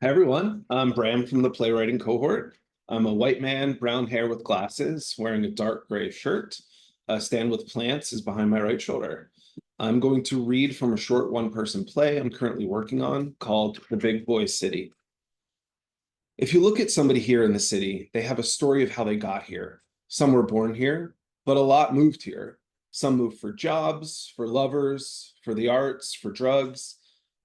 Hi everyone, I'm Bram from the playwriting cohort. I'm a white man, brown hair with glasses, wearing a dark gray shirt. A stand with plants is behind my right shoulder. I'm going to read from a short one-person play I'm currently working on called The Big Boy City. If you look at somebody here in the city, they have a story of how they got here. Some were born here, but a lot moved here. Some moved for jobs, for lovers, for the arts, for drugs.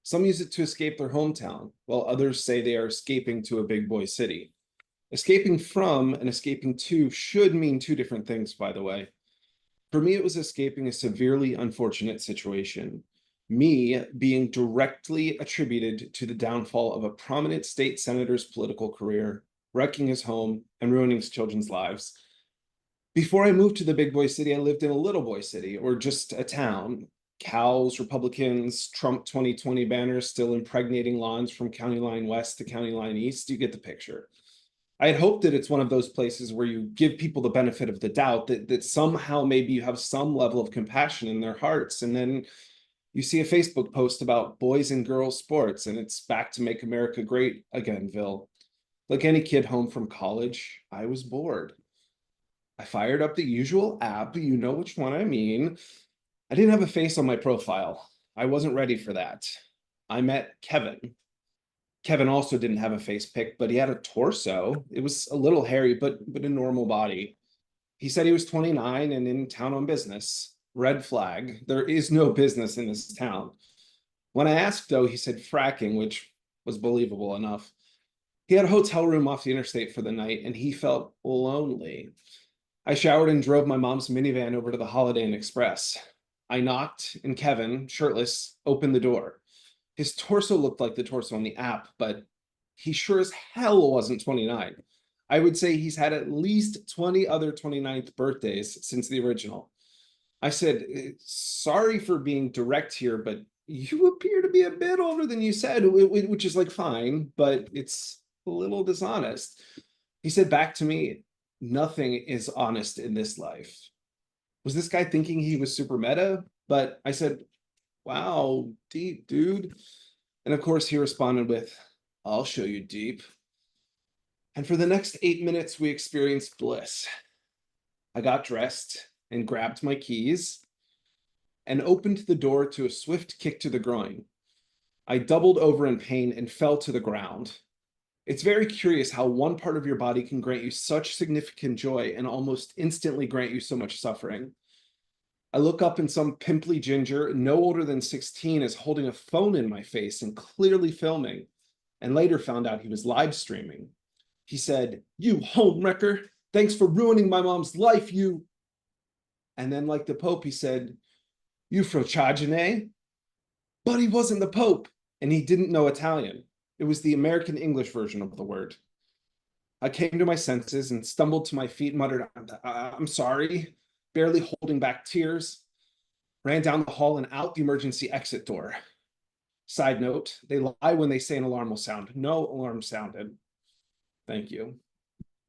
Some use it to escape their hometown, while others say they are escaping to a big boy city. Escaping from and escaping to should mean two different things, by the way. For me, it was escaping a severely unfortunate situation. Me being directly attributed to the downfall of a prominent state senator's political career, wrecking his home, and ruining his children's lives. Before I moved to the big boy city, I lived in a little boy city, or just a town. Cows, Republicans, Trump 2020 banners still impregnating lawns from County Line West to County Line East. You get the picture. I had hoped that it's one of those places where you give people the benefit of the doubt, that somehow maybe you have some level of compassion in their hearts. And then you see a Facebook post about boys and girls sports, and it's back to make America great againville. Like any kid home from college, I was bored. I fired up the usual app, you know which one I mean. I didn't have a face on my profile. I wasn't ready for that. I met Kevin. Kevin also didn't have a face pic, but he had a torso. It was a little hairy, but a normal body. He said he was 29 and in town on business. Red flag. There is no business in this town. When I asked, though, he said fracking, which was believable enough. He had a hotel room off the interstate for the night, and he felt lonely. I showered and drove my mom's minivan over to the Holiday Inn Express. I knocked, and Kevin, shirtless, opened the door. His torso looked like the torso on the app, but he sure as hell wasn't 29. I would say he's had at least 20 other 29th birthdays since the original. I said, sorry for being direct here, but you appear to be a bit older than you said, which is like fine, but it's a little dishonest. He said back to me, nothing is honest in this life. Was this guy thinking he was super meta? But I said, wow, deep, dude. And of course, he responded with, I'll show you deep. And for the next 8 minutes, we experienced bliss. I got dressed and grabbed my keys and opened the door to a swift kick to the groin. I doubled over in pain and fell to the ground. It's very curious how one part of your body can grant you such significant joy and almost instantly grant you so much suffering. I look up and some pimply ginger, no older than 16, is holding a phone in my face and clearly filming, and later found out he was live streaming. He said, "You homewrecker, thanks for ruining my mom's life, you." And then, like the Pope, he said, "You frocagine?" But he wasn't the Pope, and he didn't know Italian. It was the American English version of the word. I came to my senses and stumbled to my feet, muttered, I'm sorry, barely holding back tears, ran down the hall and out the emergency exit door. Side note, they lie when they say an alarm will sound. No alarm sounded. Thank you.